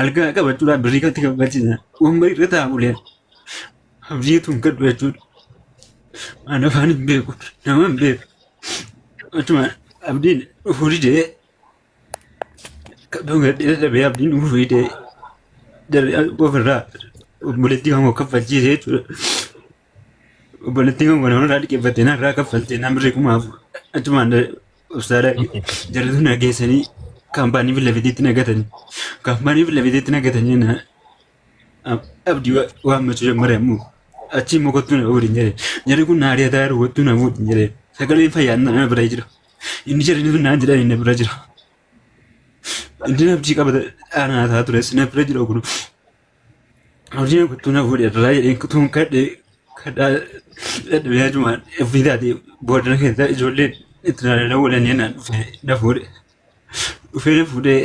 algaa qabachuudhaan birrii kan kaffalchiisa. Uummanni irra taa'u leen abdiituun gaddu jechuudha. Waan afaan hin beeku nama hin beeku. Achuma abdiin dhufuu didee qabdoo gadhee dhabee abdiin dhufuu didee ofirraa obboleettii kan kaffalchiise jechuudha. Obboleettii kan walirraa dhiqeeffattee narraa kaffaltee namni kumaaf achumaan obsaadhaa jarri sun nageessanii kaampaanii filafiitiitti nagatanii kaampaanii filafiitiitti nagatanii abdii waammachuu jammare ammoo achi immoo kottuu na fuudhin jedhe jarri kun naariyaa taa'eeru kottuu na fuudhin jedhe sagaleen fayyaan na bira jira inni jarri sun naan jedhan inni bira jira inni abdii qabata aanaa ta'a ture na bira jira kun abdiin kottuu na fuudhe irraa jedheen kutuun kadhee kadhaa dadhabee achumaan fiitaati booddee keessaa ijoolleen itti naannoo walanii naan dhufee na fuudhe. Dhufee na fuudhee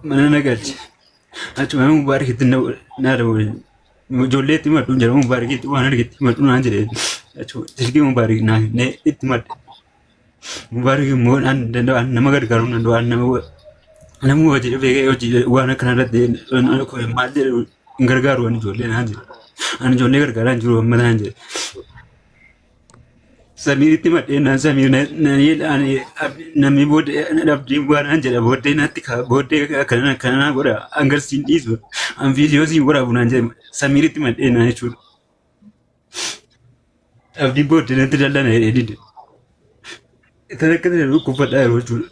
mana na galche achuma mubaarakitti na dabalee ijoolleetti maddu jira mubaarakitti waan argetti maddu naan jedhee achuma silkii mubaarak naaf ne itti madde mubaarak immoo nama gargaaruu danda'u nama hojii dhufee hojii waan akkana irratti maal jedhu hin gargaaru waan ijoollee naan jedhe ani ijoollee gargaaraa hin jiru amma naan jedhe. Samiritti madheenaan Samir namni booddee abdii waan jedha booddee natti booddee akkanaa godha agarsiin dhiisu anfiisiyoosiin waraabu naan jedhe Samiritti madheenaan jechuudha. Abdii booddee natti dallana jedhee dide. Itti akka ta'e dhukkubfadhaa yeroo jechuudha.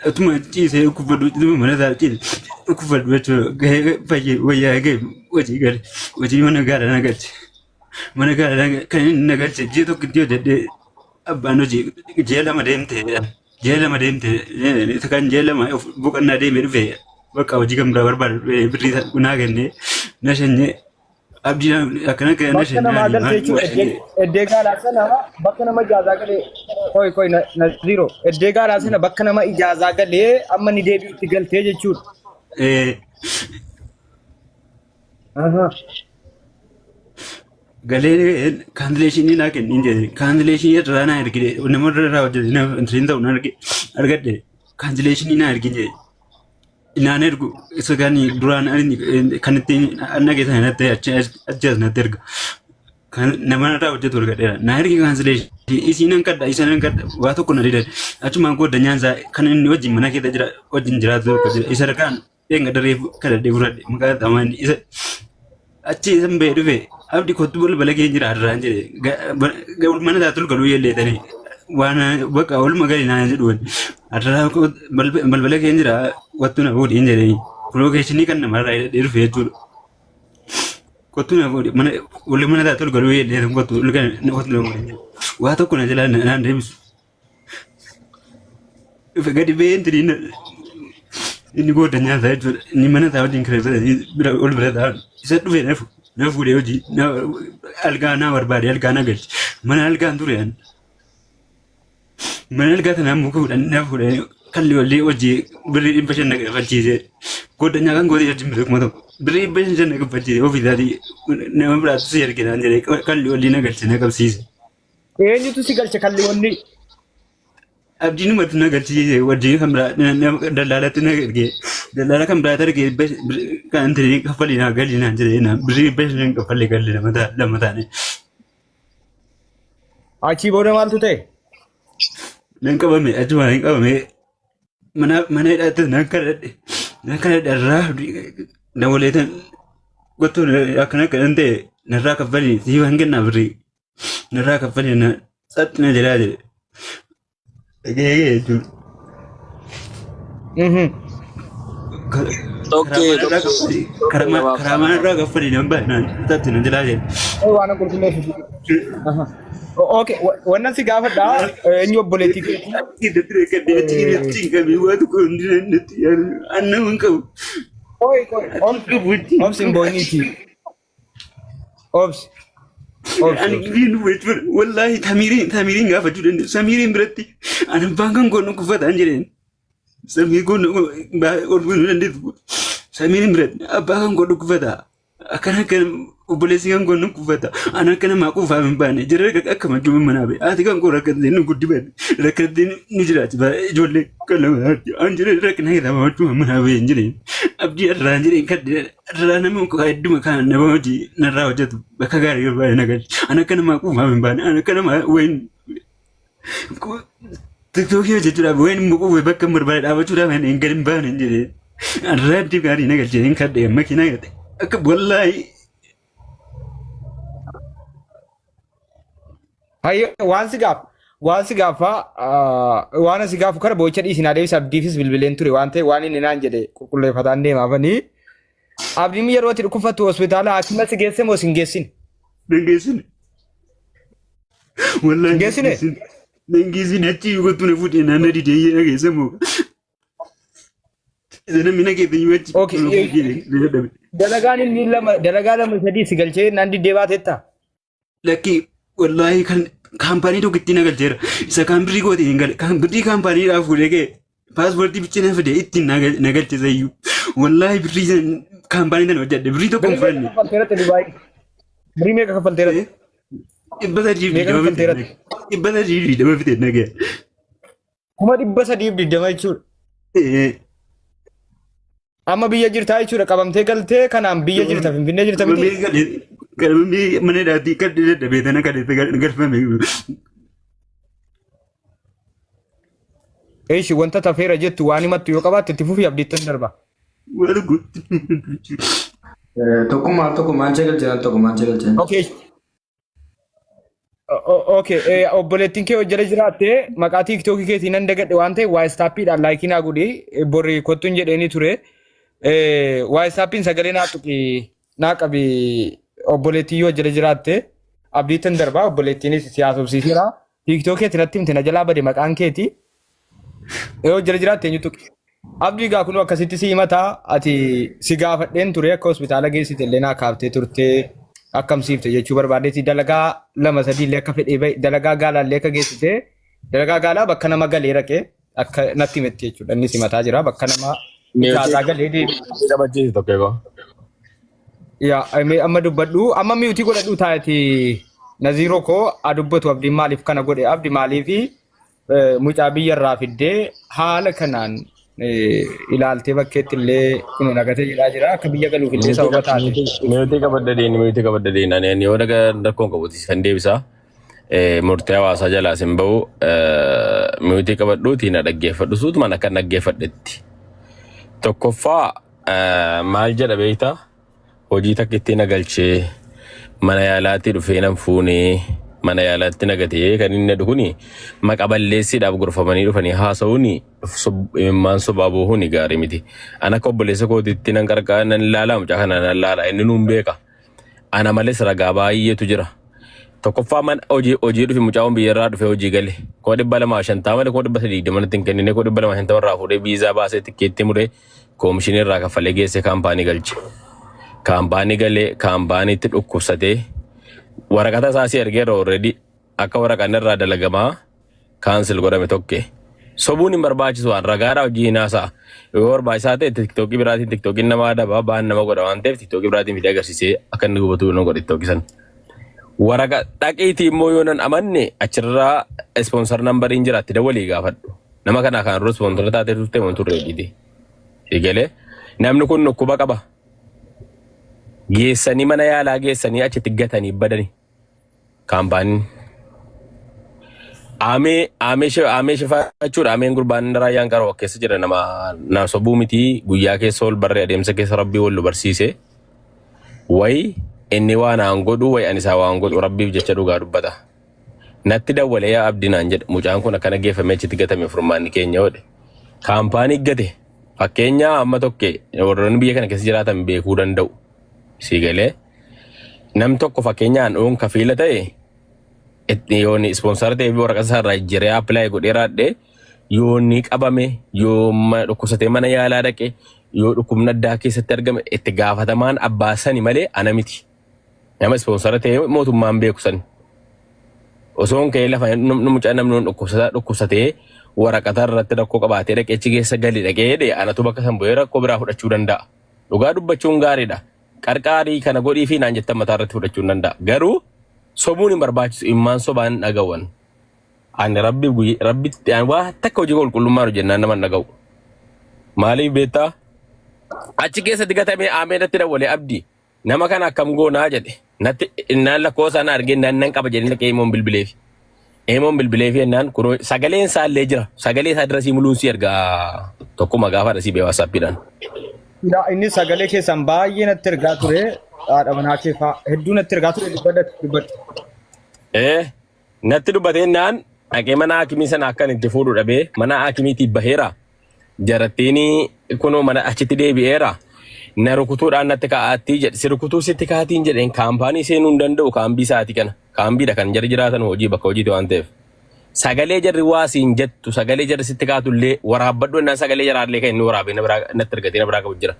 Utuma ciisee dhukkubfadhu utuma mana isaa ciise dhukkubfadhu jechuudha. Gahee fayyee wayyaa gahee hojii gale hojii mana gaara na galche. Mana gaara kan inni na galche ji'a tokko itti hojjedhee abbaan hojii ji'a lama deemte kan ji'a lama boqonnaa deemee dhufee bakka hojii kan biraa barbaadu birrii naa kennee na shanyee abdii akkana kan na shanyee. Eddee gaaraa sana bakka nama ijaazaa galee koi na zero eddee gaaraa sana bakka nama ijaazaa galee amma ni deebi'utti galtee jechuudha. Galee kaandileeshinii naa kenniin jedhe kaandileeshinii irraa naa ergide namoota irraa hojjete hin ta'u argadhe kaandileeshinii naa ergin jedhe naan ergu isa kan duraan kan ittiin nageessan natti achi as natti erga nama irraa hojjetu argadheera naa ergi kaandileeshinii isiin hankadha isa hankadha waa tokko na didade achumaan koo danyaansaa kan inni wajjin mana keessa jira wajjin jiraatu tokko jira isa rakaan eenga daree kadhadhee fudhadhe maqaa tamaan isa achi isan ba'ee dhufe abdi kottu balbala kee jira irraan jedhe mana taatul galuu yelleetanii waan bakka oolma gadi naan jedhuun irraa balbala kee jira wattu na fuudhiin jedhanii lookeeshinii kan namarraa hidhadhee dhufe jechuudha. Kottu na fuudhi mana taatul galuu yelleetan kottu na fuudhi waa tokko na jalaa naan deebisu. Dhufe gadi ba'een tiriin inni booda nyaataa jechuudha inni mana taa wajjin kireeffate ol bira taa'u isa dhufe na fuudhee hojii algaa naa barbaade algaa na galche mana algaan ture mana algaa tanaa muka fuudhan na fuudhee kalli wallee hojii birrii 500 na kaffalchiisee goddanyaa kan gootee hojii mire kuma tokko birrii 500 na kaffalchiisee ofiisaatii nama biraatu si erginaan jedhee kalli wallee na galche na qabsiise. Eenyutu si galche kalli wallee? Abdiin uummatni na galchiise wajjin kan biraa dallaalatti na ergee dallaala kan biraa ergee kan ta'e kaffalii naa galii naan jedhee birrii 500 kaffallee galii lama taane. Achii booda maaltu ta'e? Nan qabame achuma nan qabame mana hidhaatti nan kadhadhe irraa na waleetan gottuun akkana akkanan ta'e narraa kaffalii siif hangannaa birrii narraa kaffalii na xaxxi na jalaa jedhe. Karaa mana irraa kaffalii nan baay'inaan xaxxi na jalaa jedhe. Waan qulqulleessu. Okay, wannan si gaafadha eenyu obboleettii Obsi mbooniiti. Obsi. Wallahi Tamiriin gaafachuu dandeessu. Samiriin biratti ani abbaan kan goonu kuffataan jedheen. Samii goonu ol goonuu dandeessu. Samiriin biratti abbaa kan goonu kuffataa. Akkana obboleessi kan goonu kuufata ana kana maa kuufaa hin baane jira akka majjuu mana bee ati kan koo rakkatee nu guddiban rakkatee ni jiraati ba ijoollee kan lama an jira rakkina hira majjuu mana bee hin jireen abdii irraa hin jireen kadde irraa namni ko hedduma kan nama hojii narraa hojjetu bakka gaarii irraa nagal ana kana maa kuufaa hin baane ana kana maa wayin TikTokii hojjechuudhaaf wayin mukuuf bakka barbaade dhaabachuudhaaf hin galin baane hin jireen irraa abdii gaarii nagal jireen kadde makiinaa gate akka wallahi Hayya waan si gaafa waan si gaafu kana boocha dhiisin adeemsa abdiifis bilbileen ture waan ta'e waan inni naan jedhe qulqulleeffataan deemaafanii abdiin yeroo itti dhukkubfattu hospitaala haakima si geesse moo sin geessine? Geessine. Wallahi geessine. Geessine achi yuugattu na fuudhee naannoo didee na geesse moo. Isa mina keetiin achi. Okay. Dalagaa lama sadii si galchee naan diddee baateetta? Lakkii. Wallahi kan kaampaanii tokko ittiin nagalcheera. Isa kan birrii goote hin gale. Kan birrii kaampaaniidhaaf fuudhee ga'e paaspoortii bichina fide ittiin nagalchisa iyyuu. Wallahi birrii kaampaanii sana hojjedhe. Birrii tokko hin fudhanne. Birrii meeqa kaffalteera? 320 fide nagaya. 320 jechuudha. Amma biyya jirtaa jechuudha qabamtee galtee kanaan biyya jirta Finfinnee jirta miti. Kalmi mana daati kadde beetana kadde galfame. Eeshi wanta tafeera jettu waan himattu yoo qabaatte itti fufii abdiittan darba. Tokkummaan jegal jiran. Okay, obboleettiin kee hojjala jiraatte maqaa tiiktookii keetii nan dagadhe waan ta'e waa istaappiidhaan laayikii naa godhi borri kottuun jedheeni ture. Waa istaappiin sagalee naa tuqi naa qabi obboleettii yoo hojjala jiraatte abdiittan darbaa obboleettiinis siyaasofsiisiira. Tiiktookii ati natti himte na jalaa bade maqaan keeti. Yoo hojjala jiraatte eenyu tuqi. Abdii gaa kun akkasitti si himataa ati si gaafadheen ture akka hospitaala geessite illee naa kaaftee turte. Akkamsiifte jechuu barbaadeeti dalagaa lama sadii illee akka fedhee bahe dalagaa gaalaa illee akka geessite dalagaa gaalaa bakka nama galee raqee akka natti himetti jechuudha inni simataa jira bakka nama ijaasaa galee deebiin tokko eegoo. Yaa amma dubbadhu amma miutii godhadhu taa'eeti Naziiroo koo adubbatu abdiin maaliif kana godhe abdi maaliifi mucaa biyyarraa fiddee haala kanaan ilaaltee bakkeetti illee kun nagatee jedhaa jira akka biyya galuuf illee sababa taate. Miutii qabaddadeen ani yoo rakkoon qabuutis kan deebisaa murtee hawaasaa jalaa sin bahu miutii qabadhuutii na dhaggeeffadhu suutumaan akka dhaggeeffadhetti. Tokkoffaa maal jedha beektaa hojii takka ittiin nagalchee mana yaalaatti dhufee nan fuunee mana yaalaatti nagatee kan inni dhuguni maqa balleessiidhaaf gorfamanii dhufanii haasa'uuni imimmaan sobaa bu'uuni gaarii miti. Ana akka obboleessa kootiitti nan qarqaa nan ilaalaa mucaa kana nan ilaala inni nuun beeka. Ana malees ragaa baay'eetu jira. Tokkoffaa man hojii dhufi mucaa'uun biyyarraa dhufe hojii gale. 250 malee 320 manatti hin kennine 250 irraa fuudhee viizaa baasee tikkeetti muree koomishinii irraa kaffalee geesse kaampaanii galche. Kaampaanii galee kaampaaniitti dhukkubsatee waraqata isaasii ergeera already akka waraqaan irraa dalagamaa kaansel godhame tokke. Sobuun hin barbaachisu waan ragaadhaa hojii hinaasaa yoo barbaachisaa ta'e tiktookii biraatiin tiktookiin nama adabaa baan nama godha waan ta'eef tiktookii biraatiin fidee agarsiisee akka inni gubatu nu godhe tiktookii san. Waraqa dhaqiitii immoo yoo nan amanne achirraa ispoonsar nambariin jiraatti dawwalii gaafadhu. Nama kanaa kan dura ispoonsara taatee turte wantu reediti. Egalee namni kun dhukkuba qaba. Geessanii mana yaalaa geessanii achitti gatanii badanii kaampaaniin. Amee shifaa jechuudha ameen gurbaan raayyaan qaroo keessa jira nama sobuu miti guyyaa keessa ol barree adeemsa keessa rabbii wal lu barsiise. Wayi inni waan aan godhu wayi anisaa waan godhu rabbiif jecha dhugaa dubbata. Natti dawwalee yaa abdinaan jedha mucaan kun akkana geeffamee achitti gatame furmaanni keenya hodhe. Kaampaanii gate fakkeenya amma tokke warroonni biyya kana keessa jiraatan beekuu danda'u. Siigalee nam tokko fakkeenyaan oon kafiila ta'e yoonni ispoonsara ta'e waraqaa isaarraa jiree appilaayi godhee raadhee yoonni qabame yoo dhukkubsatee mana yaalaa dhaqe yoo dhukkubna addaa keessatti argame itti gaafatamaan abbaa sani malee ana miti. Nama ispoonsara ta'e mootummaan beeku sani. Osoon ka'ee lafa mucaa namni dhukkubsatee waraqata irratti rakkoo qabaatee dhaqee achi keessa gali dhaqee anatu bakka san bu'ee rakkoo biraa fudhachuu danda'a. Dhugaa dubbachuun gaariidha. qarqaarii kana godhii fi naan jettan mataa irratti fudhachuu hin danda'a. Garuu sobuun hin barbaachisu immaan sobaan dhagawan. Ani rabbitti waa takka hojii qulqullummaa hojjennaan nama dhaga'u. Maaliif beektaa? Achi keessatti gatamee Aameenatti dawwalee abdii nama kana akkam goonaa jedhe. Natti innaan lakkoofsa na argee nan qaba jedhee naqee Eemoon bilbileefi. Eemoon bilbileefi ennaan kunoo sagaleen isaa illee jira. Sagalee isaa dirasii muluun si ergaa tokkuma gaafa dhasii bee waasappiidhaan. Inni sagalee keessan baay'ee natti ergaa ture. Haadha manaa keefaa hedduu natti ergaa ture dubbadhu. Natti dubbatee ennaan dhaqee mana haakimii sana akkan itti fuudhu dhabee mana haakimiitii baheera. Jarattiini kunoo mana achitti deebi'eera. Na rukutuudhaan natti ka'aattii jedhe si rukutuu sitti kaatiin jedheen kaampaanii seenuu hin danda'u kaambii isaatii kana. Kaambiidha kan jarri jiraatan hojii bakka hojiiti waan ta'eef. Sagalee jarri waa siin jettu sagalee jarri sitti kaatullee waraabbadhu ennaan sagalee jaraallee kan inni waraabee natti ergatee na biraa qabu jira.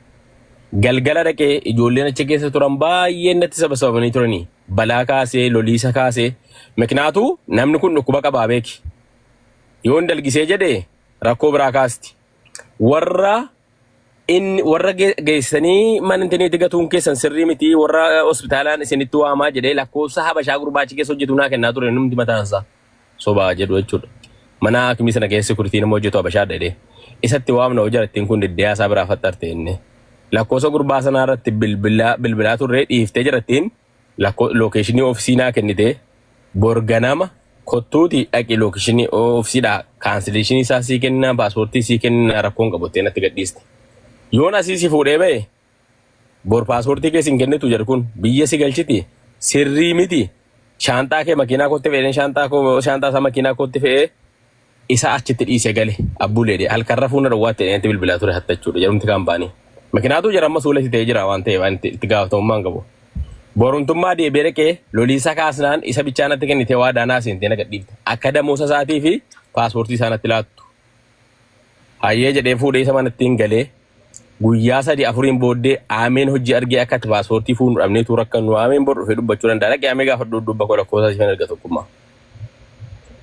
Galgala dhaqee ijoolleen achi keessa turan baay'een natti sabasabamanii turanii balaa kaasee loliisa kaasee miknaatu namni kun dhukkuba qabaa beeki. Yoon dalgisee jedhee rakkoo biraa kaasti. Warra geessanii mana intiniitti gatuun keessan sirrii miti warra hospitaalaan isinitti waamaa jedhee lakkoofsa habashaa gurbaachi keessa hojjetu naa kennaa ture namni mataansaa sobaa jedhu jechuudha. Mana haakimii sana keessa kuritii nama hojjetu habashaa dhedhee isatti waamna hojjaa ittiin kun deddeeyaa isaa biraa fattarte inni. Lakkoofsa gurbaa sanaa irratti bilbilaa turree dhiiftee jirattiin lookeeshinii oofisii naa kennitee borganama kottuuti dhaqi lookeeshinii oofisiidhaa kaansileeshinii isaa sii kennaa paaspoortii sii kennaa rakkoon qabattee natti gadhiiste. Yoon asii si fuudhee ba'e bor paaspoortii keessin kennitu jedhu kun biyya si galchiti sirrii miti shaantaa kee makiinaa kootti fe'een shaantaa isaa makiinaa kootti fe'ee isa achitti dhiisee gale abbuulee halkan rafuun dhawwaatti dheetti bilbilaa ture hattachuudha jedhumti kaampaanii. Makiinaatu jira amma suulatti ta'ee jira waan ta'eef waan itti gaafatamummaan qabu. Borumtummaa deebi'ee dhaqee loliisa kaasnaan isa bichaanatti kennitee waa daanaa seentee na gadhiifte akka damoosa isaatii fi paaspoortii isaanatti laattu. Hayyee jedhee fuudhee isa manatti hin galee guyyaa 3-4 booddee Aameen hojii argee akka itti paaspoortii fuudhu dhabnee tuura akka nu Aameen bor dhufee dubbachuu danda'a. Dhaqee Aamee gaafa dudubba koo lakkoofsa isheen erga tokkummaa.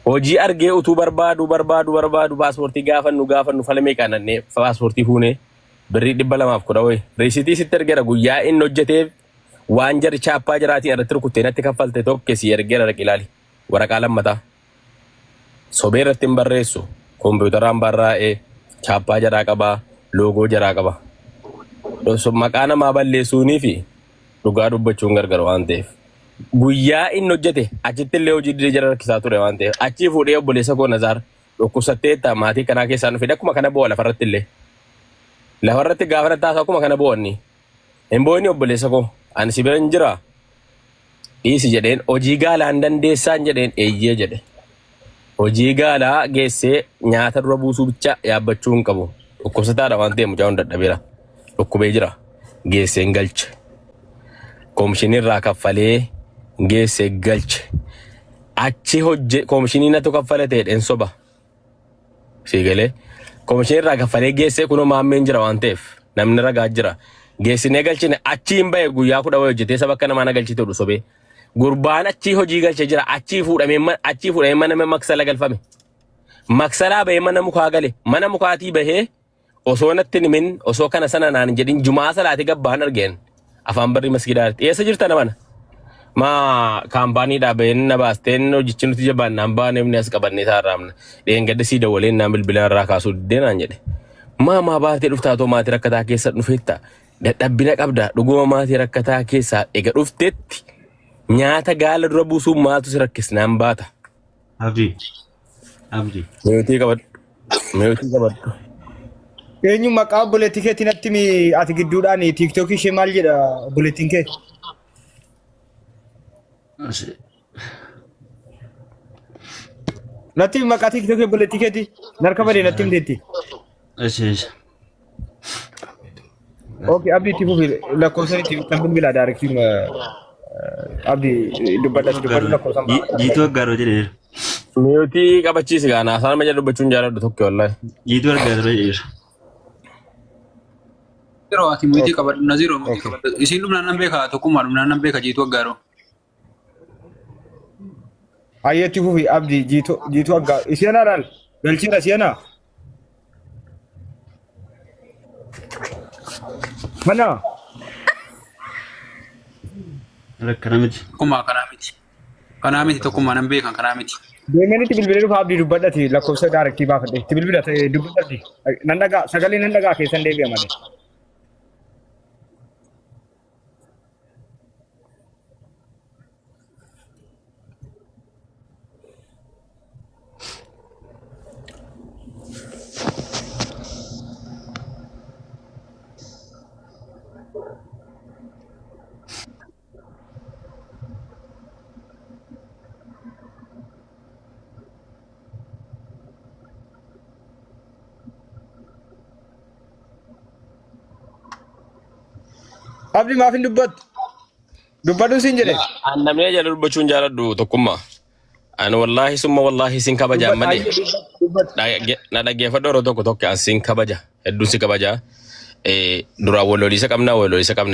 Hojii argee utuu barbaadu paaspoortii gaafannu falamee qaanannee paaspoortii fuunee birrii 210 wayi. Riisitii sitti ergeera guyyaa inni hojjeteef waan jarri chaappaa jiraatiin irratti rukuttee natti kaffalte tokko si ergeera dhaqi ilaali. Waraqaa lammataa. Sobee irratti hin barreessu. Kompiitaraan barraa'ee chaappaa jaraa qabaa. Loogoo jaraa qaba. Maqaa namaa balleessuunii fi dhugaa dubbachuun gargar waan ta'eef. Guyyaa inni hojjete achitti illee hojii diree jara rakkisaa ture waan ta'eef. Achii fuudhee obboleessa koo Nazaar dhukkubsatteetta maatii kanaa keessaa dhufe akkuma kana bo'o lafarratti illee. Lafarratti gaafa nattaasaa akkuma kana bo'onni. Hin bo'onni obboleessa koo ani si bira hin jiraa. Dhiisi jedheen hojii gaalaan dandeessaan jedheen eeyyee jedhe. Hojii gaalaa geessee nyaata dura buusuu bicha yaabbachuu hin qabu. Dhukkubsataadha waan ta'eef mucaa hunda dadhabeera. Dhukkubee jira. Geessee hin galche. Koomishinii irraa kaffalee geessee galche. Achi koomishinii natu kaffale ta'edha soba. Siigalee. Koomishinii irraa kaffalee geessee kunoo maammeen jira waan ta'eef namni ragaa jira. Geessinee galchine achi hin bahe guyyaa 10 hojjetee saba akka namaa na galchite oduu sobee. Gurbaan achi hojii galche jira. Achi fuudhamee mana maksala galfame. Maksalaa bahee mana mukaa gale. Mana mukaatii bahee osoo natti himin osoo kana sana naan jedhin jumaa salaati gabbaan argeen afaan barri masgidaatti eessa jirta namana kaampaanii dhaabeen na baasteen hojichi nuti jabaan naan baanee as qabannee taarraamna dheengadda sii dawaleen naan bilbilaan irraa kaasuu diddee naan jedhe maa baatee dhuftaatoo maatii rakkataa keessa dhufeetta dadhabbina qabda dhuguma maatii rakkataa keessaa ega dhufteetti nyaata gaala dura buusuun maaltu si rakkisnaan baata. Abdii. Meeyotii qabadhu. Eenyu maqaa obboleettii keetii natti ati gidduudhaan tiiktookii ishee maal jedha obboleettiin kee? Natti maqaa tiiktookii obboleettii keetii narka badee natti himteetti. Okay, Abdii itti fufi lakkoofsa itti kan bilbilaa daarektiin Abdii dubbadhu lakkoofsa. Jiituu aggaaroo jedheera. Meeyotii qabachiisi gaana asaan maja dubbachuun jaaladhu tokko wallahi. Jiituu aggaaroo jedheera. Zero ati muitii qabadhu na zero muitii qabadhu isin dhumnaan nan beeka tokkummaa dhumnaan nan beeka jiituu aggaaroo. Ayyeetti fufi Abdii jiituu aggaaroo isiyanaa laal galchiidha isiyanaa. Mana Kana miti. Tokkummaa kanaa miti. Kanaa miti tokkummaa nan beekan kanaa miti. Deemanii itti bilbilee dhufa abdii dubbadhati lakkoofsa daarektii baafadhe itti bilbila dubbadhati nan dhagaa sagalee nan dhagaa keessan deebi'a malee. Abdi maafin dubbadhu sin jedhe. Namni jala dubbachuun jaaladhu tokkummaa. Ani wallahi summa wallahi sin kabaja malee. Na dhaggeeffadhu yeroo tokko sin kabaja. Hedduun si kabaja. Dura wallolisa qabna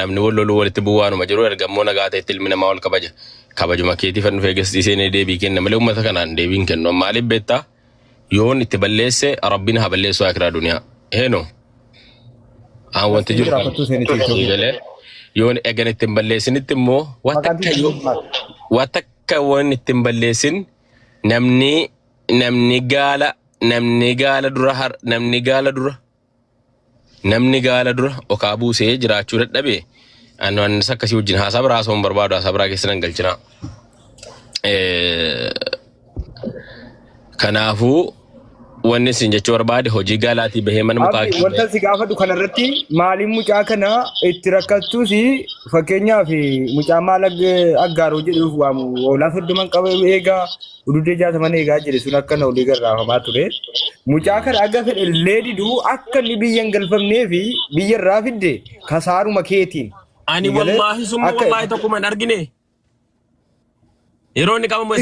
namni walloluu walitti bu'aanuma jiru ergammoo nagaa ta'etti ilmi namaa wal kabaja. Kabajuma keetii fannu feegesisee ne deebii kenna malee uummata kanaan deebiin kennu. Maaliif beektaa? Yoon itti balleesse Rabbiin haa balleessu akiraa duniyaa. Heenoo. Aan wanti jiru kan yoon egan ittiin balleessinitti immoo watakka waan ittiin balleessin namni gaala dura okaa buusee jiraachuu dadhabe annan akkasii wajjin haasaa biraa soon barbaadu haasaa biraa keessa nan galchina. Kanaafuu wanni isin jechuu barbaade hojii gaalaatii bahee mana mukaa. Wanta si gaafadhu kanarratti maaliin mucaa kana itti rakkattuus fakkeenyaaf mucaa maal aggaaroo jedhuuf waamu oolaa soddoman qaba eegaa ududee 60 eegaa jedhe sun akkana olii garraafamaa ture. Mucaa kana akka fedhe illee diduu akka inni biyya hin galfamnee fi biyya irraa fidde kasaaruma keetiin. Ani wallahi summa wallahi tokkuma hin argine. Yeroo inni qabamu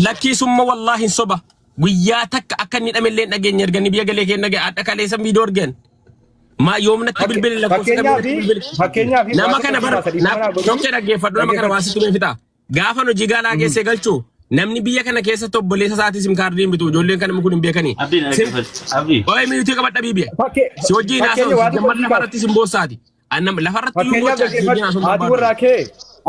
lakkii summa wallahi hin soba guyyaa takka akka inni dhamellee dhageenya erganii biyya galee kenna adda kaleessan viidiyoo ergan maa yoomnatti bilbile fakkeenyaaf nama kana bara tokkee dhaggeeffadhu nama kana waasitu meefita gaafa hojii gaalaa keessee galchuu namni biyya kana keessatti obboleessa isaatii sim kaardiin bitu ijoolleen kana kun hin beekanii. Oye miyuutii qabadha biibiya si wajjin haasa'u jamman lafarratti sim boossaati lafarratti yoo boossaati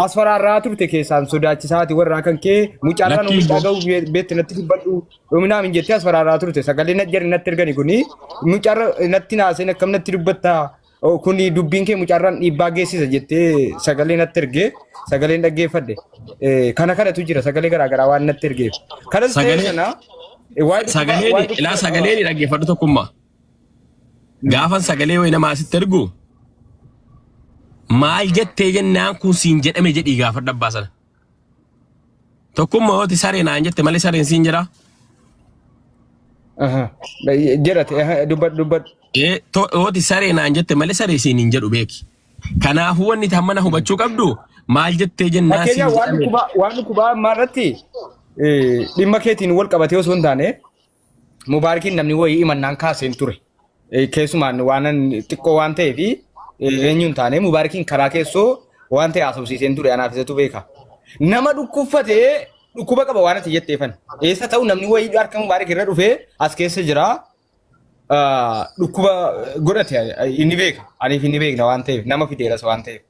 asfaraarraa turte keessaan sodaachisaati warraa kan kee mucaarraan uumichaa ga'u beetti natti dubbadhu dhuminaam hin jettee asfaraarraa turte sagalee najjari natti ergani kuni mucaarra natti naaseen akkam natti dubbatta kuni dubbiin kee mucaarraan dhiibbaa geessisa jettee sagalee natti ergee sagaleen dhaggeeffadhe kana kanatu jira sagalee garaagaraa waan natti ergeef kanas ta'e sana sagalee ni dhaggeeffadhu tokkummaa gaafan sagalee wayi namaa asitti ergu maal jettee jennaan kun siin jedhame jedhii gaafadha abbaa sana. Tokkummaa hooti saree naan jette malee sareen siin jedhaa. Jedhate dubbadhu. Hooti saree naan jette malee saree siin hin jedhu beeki. Kanaafuu wanni tammana hubachuu qabdu maal jettee jennaan siin jedhame. Waan dhukubaa ammaarratti dhimma keetiin wal qabatee osoo hin taane mubaarikiin namni wayii imannaan kaaseen ture. Keessumaan waanan xiqqoo waan ta'eefi eenyuun taane mubaarikiin karaa keessoo waan ta'e haasofsiiseen ture anaaf isatu beeka. Nama dhukkubfatee dhukkuba qaba waan ati jetteefan. Eessa ta'u namni wayii harka mubaarik irra dhufee as keessa jira dhukkuba godhate inni beeka. Aniif inni beekna waan ta'eef nama fideeras waan ta'eef.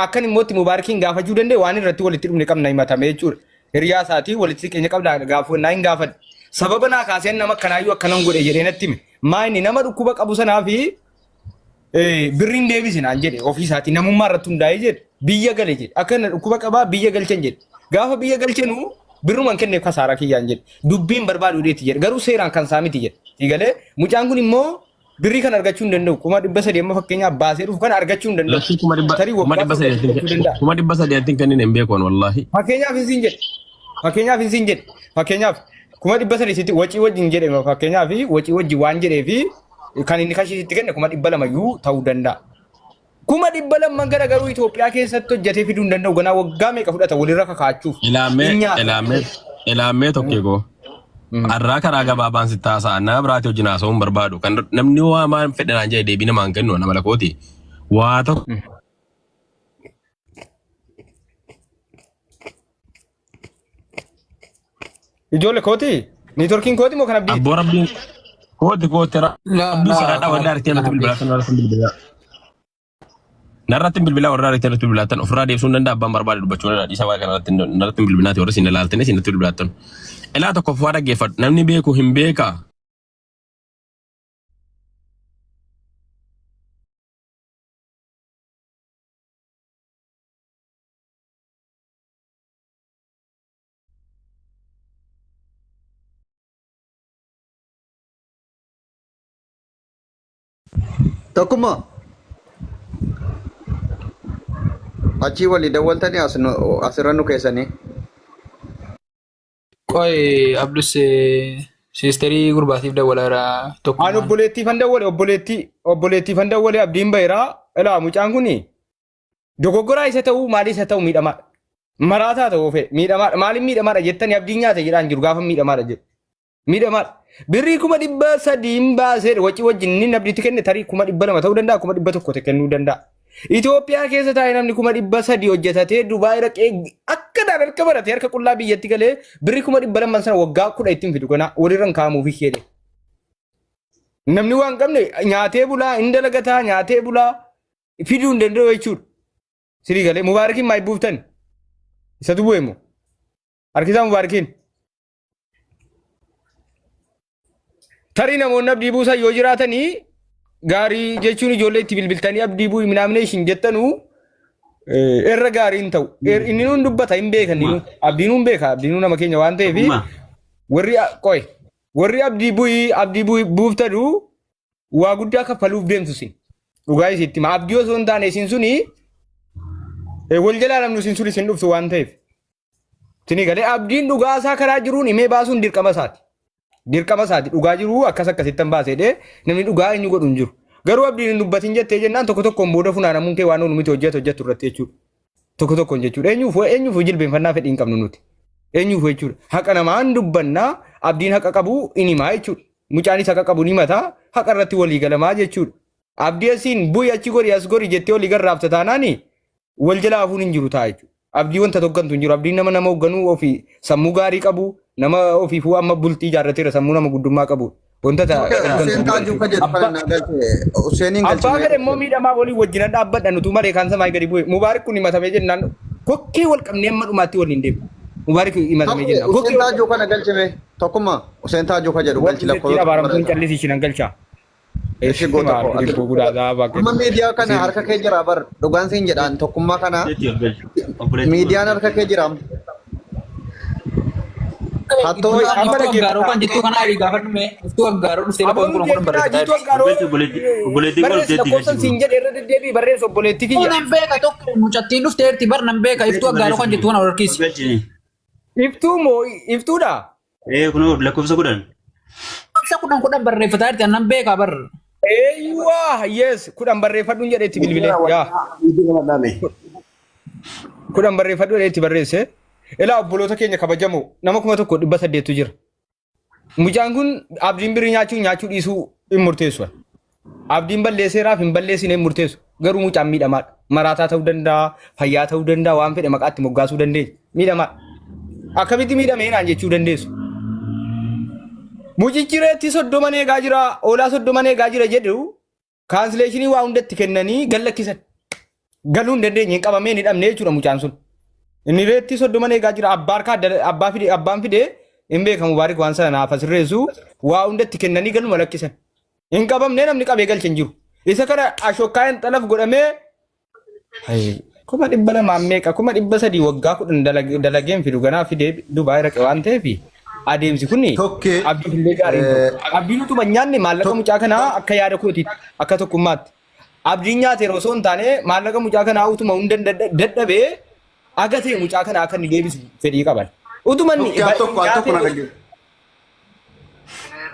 Akkan immoo mubaarikiin gaafachuu danda'e waan irratti walitti dhufne qabna himatame jechuudha. Hiriyaa isaatii walitti keenya qabna gaafannaa hin gaafadhe. Sababa naa kaaseen nama akkanaayyuu akkanan godhe jedhee natti hime. Maa inni nama dhukkuba qabu sanaafi birriin deebisinaan jedhe ofiisaati namummaa irratti hundaa'ee jedhe biyya gale jedhe akkana dhukkuba qabaa biyya galchan jedhe gaafa biyya galchanu birruman kenneef kasaara kiyyaan jedhe dubbiin barbaadu dheeti jedhe garuu seeraan kan saamiti jedhe galee mucaan kun immoo birrii kan argachuu hin danda'u 300 amma fakkeenyaaf baasee dhufu kan argachuu hin danda'u tarii waggaa 300 kanneen hin beekoon wallahi fakkeenyaaf hin jedhe fakkeenyaaf 300 sitti wacii wajjin jedhe fakkeenyaaf wacii wajji waan jedheefi kan inni kashiisitti kenne 200 ta'uu danda'a. 200 gara garuu Itoophiyaa keessatti hojjetee fiduu hin danda'u ganaa waggaa meeqa fudhata walirra kakaachuuf. Ilaammee tokkeekoo. Arraa karaa gabaabaan sitti haasa'an nama biraatti hojii haasa'uun barbaadu kan namni waa maan fedhanaan jedhe deebii namaan kennu nama lakooti. Waa tokko. Ijoollee kooti? Niitorkiin kooti moo kan abdii? Abboo rabbiin. Kooti rabbii saraadhaa waddaa argitee natti bilbilaa kan argatan bilbilaa. Narratin bilbila warra reetiratu bilbilatan ofirraa deebisuun danda'a abbaan barbaade dubbachuu danda'a dhiisa waa kanarratti narratin bilbilaati warra isin ilaaltanii isin bilbilatan. Ilaa tokko fuudhaa dhaggeeffadhu namni beeku hin beekaa. Tokkummaa achii walii dawwaltanii asirra nu keessanii. Qoy Abdus siisterii gurbaatiif dawwalaara tokko. An obboleettii fan dawwale obboleettii fan dawwale abdiin bahiraa ilaa mucaan kuni dogoggoraa isa ta'uu maalii isa ta'uu miidhamaadha. Maraataa ta'uu fedhe miidhamaadha. Maaliin miidhamaadha jettanii abdiin nyaata jedhaan jiru gaafa miidhamaadha jedhu. Miidhamaadha. Birrii 300 baasee wacii wajjin inni nabdiitti kenne tarii 200 ta'uu danda'a 100 kennuu danda'a. Itoophiyaa keessa taa'ee namni 300 hojjetatee Dubaay dhaqee akka dabalka barate harka qullaa biyyatti galee birrii 200 sana waggaa 10 ittiin fidu kana walirra kaamuuf jedhe. Namni waan qabne nyaatee bulaa hin dalagataa nyaatee bulaa fiduu hin danda'u jechuudha. Sirii galee Mubaarakiin maal buuftan? Isatu bu'e moo? Harkisaa Mubaarakiin. Tarii namoonni abdii buusaa yoo jiraatanii gaarii jechuun ijoollee itti bilbiltanii abdii bu'ii minaamneeshin jettanu irra gaariin ta'u. Inni nuun dubbata hin beekan abdii nuun beeka abdii nuun nama keenya waan ta'eef warri abdii bu'ii buuftanu waa guddaa kaffaluuf deemtu sin dhugaa isitti ma abdii osoo hin taane isin suni wal jalaa namni isin suni isin dhuftu waan ta'eef. Tini galee abdiin dhugaa isaa karaa jiruun himee baasuun dirqama isaati. Dirqama isaati dhugaa jiru akkas akkasittan baaseedhe namni dhugaa eenyu godhu hin jiru. Garuu abdiin hin dubbatin jettee jennaan tokko tokkoon booda funaanamuun kee waan nuti miti hojjetu irratti jechuudha. Tokko tokkoon jechuudha. Eenyuuf jilbeenfannaa fedhiin qabnu nuti. Eenyuuf jechuudha. Haqa namaan dubbannaa abdiin haqa qabu in himaa jechuudha. Mucaanis haqa qabu ni mataa haqa irratti walii galamaa jechuudha. Abdii asiin bu'i achi gori as gori jettee walii garraafta taanaani wal jalaa hafuun hin jiru ta'a jechuudha. Abdii wanta tokkantu hin jiru. Abdiin nama hoogganuu ofii sammuu gaarii qabu. Nama ofiifuu amma bultii ijaarrateera sammuu nama guddummaa qabu. Wanta abbaa fedhe immoo miidhamaa waliin wajjin dhaabbadha nutu maree kaan samaa gadi bu'e. Mubaarik kun himatamee jennaan kokkee wal qabnee amma dhumaatti waliin deemu. Mubaarik himatamee jennaan. Useen Taajoo kana galchime tokkummaa Useen Taajoo ka jedhu galchi lakkoofsa. Abaaramtuun callisii ishiin galchaa. Eessi goota amma miidiyaa kana harka kee jira bar dhugaan siin jedhaan tokkummaa kana miidiyaan harka kee jira. Hatto amma gaaro kan jittu kana ari gaafadhu me iftu gaaro dhufte lafa kun barreeffata. Obboleettii godhate lakkoofsan siin jedhe irra deddeebii barreessu obboleettii kiyya. Nan beeka tokko mucattiin dhufteerti bar nan beeka iftu gaaro kan jittu kana warkiisi. Iftuu moo iftuudha? Kun lakkoofsa kudhan. Lakkoofsa kudhan barreeffataa jirti nan beeka bar. Eeyyuu yes kudhan barreeffadhuun jedheetti bilbilee yaa. Kudhan barreeffadhu jedheetti barreesse. Ilaa obboloota keenya kabajamoo nama 1,800 jira. Mucaan kun abdiin birrii nyaachuu dhiisuu hin murteessu. Abdiin balleesseeraaf hin balleessine hin murteessu. Garuu mucaan miidhamaadha. Maraataa ta'uu danda'a, fayyaa ta'uu danda'a, waan fedhe maqaatti moggaasuu dandeenya. Miidhamaadha. Akkamitti miidhamee naan jechuu dandeessu. Mucichi reetti 30 eegaa jira, oolaa 30 eegaa jira jedhu kaansileeshinii waa hundatti kennanii gallakkisan. Galuu hin dandeenye hin qabamee hin hidhamne jechuudha mucaan sun. Inni reetti 30 eegaa jira abbaan fide hin beekamu Mubaarik waan sana naaf asirreessu waa hundatti kennanii galuma lakkisan. Hin qabamne namni qabee galcha hin jiru. Isa kana ashokkaan xalaf godhamee 200 meeqa 300 waggaa 10 dalageen fidu ganaa fide Dubaay raqe waan ta'eef adeemsi kuni abdiin illee gaarii abdiin utuma nyaanne maallaqa mucaa kanaa akka yaada kootiitti akka tokkummaatti. Abdiin nyaate osoo hin taane maallaqa mucaa kanaa utuma hunda dadhabee agatee mucaa kana akka inni deebisu fedhii qaban. Utumanni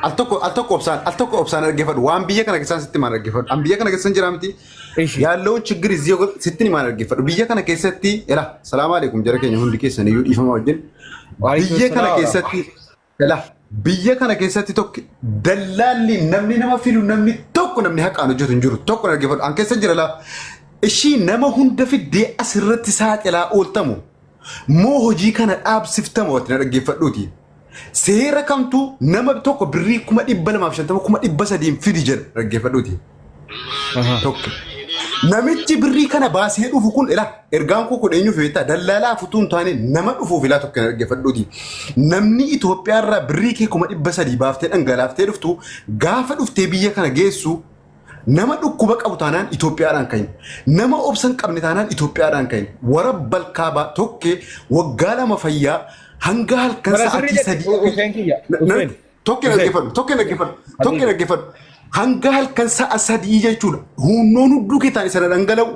al tokko obsaan dhaggeeffadhu waan biyya kana keessaan sitti maan dhaggeeffadhu an biyya kana keessan jira miti yaalloo chigir izii sitti maan dhaggeeffadhu biyya kana keessatti ela salaamu alaikum jara keenya hundi keessan iyyuu dhiifama wajjin biyya kana keessatti ela biyya kana keessatti tokko dallaalli namni nama filu namni tokko namni haqaan hojjetu hin jiru tokko dhaggeeffadhu an keessa jira la ishii nama hunda fiddee asirratti saaxilaa ooltamu moo hojii kana dhaabsiftamu watti na dhaggeeffadhuuti. Seera kamtu nama tokko birrii 250 300 fidi jedha dhaggeeffadhuuti. Tokko namichi birrii kana baasee dhufu kun ila ergaan koo kudheenyu feeta dallaalaa futuun taane nama dhufuuf ila tokko dhaggeeffadhuuti namni Itoophiyaa irraa birrii kee 300 baaftee dhangalaaftee dhuftu gaafa dhuftee biyya kana geessu nama dhukkuba qabu taanaan Itoophiyaadhaan kayin nama obsan qabne taanaan Itoophiyaadhaan kayin wara balkaaba tokkee waggaa lama fayyaa hanga halkan sa'aatii 3 tokkee dhaggeeffadhu hanga halkan sa'a 3 jechuudha hunnoon hudduu keetaan isa dhangala'u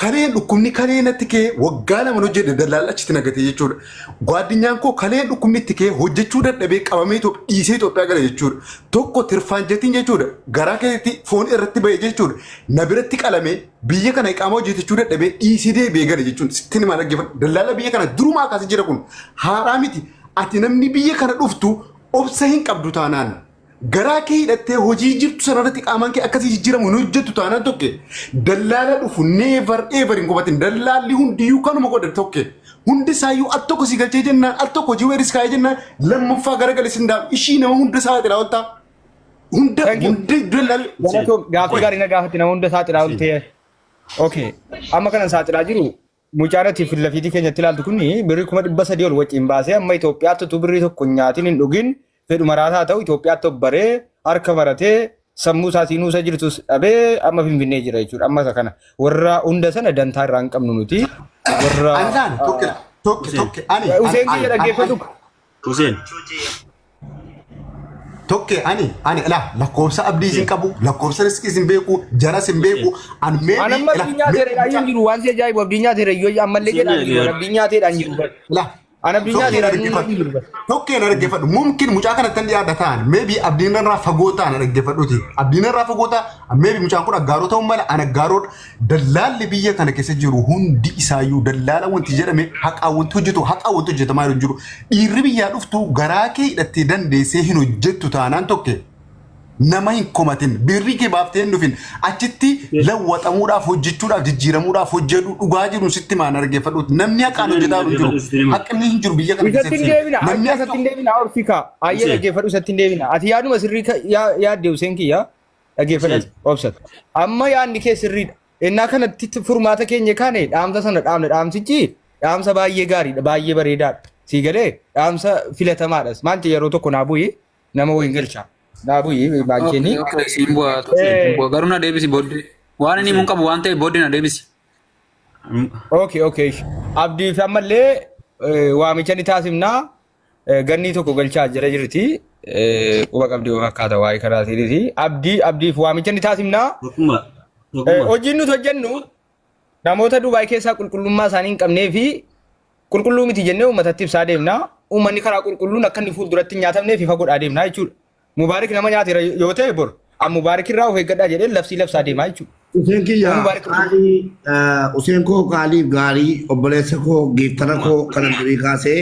kaleen dhukkubni kaleenatti kee waggaa lama hojjete dallaalachitti nagate jechuudha gwaaddinyaan koo kaleen dhukkubni itti kee hojjechuu dadhabee qabamee dhiisee Itoophiyaa gala jechuudha tokko tirfaanjetiin jechuudha garaa keessatti foon irratti ba'e jechuudha na biratti qalamee biyya kana iqaama hojjetechuu dadhabee dhiisee deebi'ee gala jechuudha sitti nima dhaggeeffadhu dallaala biyya kana durumaa kaasee jira kun haaraa miti ati namni biyya kana dhuftu obsa hin qabdu taanaan garaa kee hidhattee hojii jirtu sanarratti qaamaan kee akkasii jijjiiramu hin hojjettu taanaan tokke dallaala dhufu never ever hin gobatin dallaalli hundiyyuu kanuma godhe tokke hundi isaayyuu al tokko si galchee jennaan al tokko hojii weeris kaa'ee jennaan lammaffaa garagalee sin daa'u ishii nama hunda saaxilaa ooltaa hundi dallaalli. Gaaffii gaarii na gaafatti nama hunda saaxilaa ooltee okay amma kanan saaxilaa jiru mucaanatti fi lafiitii keenyatti ilaaltu kunni birrii 300 ol wajjin baasee amma Itoophiyaatti utuu birrii tokko nyaatiin hin dhugin fedhu maraataa ta'u Itoophiyaatti obbaree harka maratee sammuu isaatiin nuusa jirtus dhabee amma finfinnee jira jechuudha amma isa kana warra hunda sana dantaa irraa hin qabnu nuti warra andaan tokke ani Useen kiyya dhaggeeffatu Useen tokke ani la lakkoofsa abdii sin qabu lakkoofsa riskii sin beeku jara sin beeku an mee anamma addunyaa teedhaan jiru waan si ajaa'ibu addunyaa teedha yoo ammallee jedhaan jiru addunyaa teedhaan jiru la ana addunyaa teedhaan jiru tokke na dhaggeeffadhu mumkin mucaa kana tan dhiyaadha ta'an maybe abdiin irraa fagoo ta'an dhaggeeffadhuuti abdiin irraa fagoo ta'a maybe mucaan kun aggaaroo ta'uu mala an aggaaroodha dallaalli biyya kana keessa jiru hundi isaayyuu dallaala wanti jedhame haqaa wanti hojjetamaa jiru dhiirri biyyaa dhuftu garaa kee hidhattee dandeessee hin hojjettu taanaan tokke nama hin komatin birrii kee baaftee hin dhufin achitti lawwaxamuudhaaf hojjechuudhaaf jijjiiramuudhaaf hojjedhu dhugaa jiru sitti maan dhaggeeffadhuuti namni haqaan hojjetaa jiru haqni hin jiru biyya kana keessatti namni asatti hin deebina Afrikaa ayyee dhaggeeffadhu isatti hin deebina ati yaaduma sirrii yaadde Useen kiyya dhaggeeffadhu obsat amma yaadni kee sirriidha ennaa kanatti furmaata keenya kaane dhaamsa sana dhaamsichi dhaamsa baay'ee gaariidha baay'ee bareedaadha sii galee dhaamsa filatamaadhas maanti yeroo tokko naa bu'ii nama wayin galchaa Dabu ini bagian ini. Simbo garuu na deebisi booddee waan inni mun qabu waan ta'e booddee na deebisi. Okay. Abdii fi ammallee waamicha ni taasifnaa ganni tokko galchaa jira jirti quba qabdii fakkaata waa'ee karaatiiti abdii fi waamicha ni taasifnaa hojiin nuti hojjennu namoota Dubaay keessaa qulqullummaa isaanii hin qabnee fi qulqulluu miti jennee uummatatti ibsaa deemnaa uummanni karaa qulqulluun akka inni fuulduratti hin nyaatamnee fi fagoo deemnaa jechuudha. Mubarak nama nyaateera yoo ta'e bor Mubarak irraa of eeggadhaa jedhee labsaa deemaa jechuudha. Useen kiyya Useen koo qaaliif gaarii obboleessa koo giiftara koo kana durii kaasee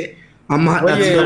amma hadhaatti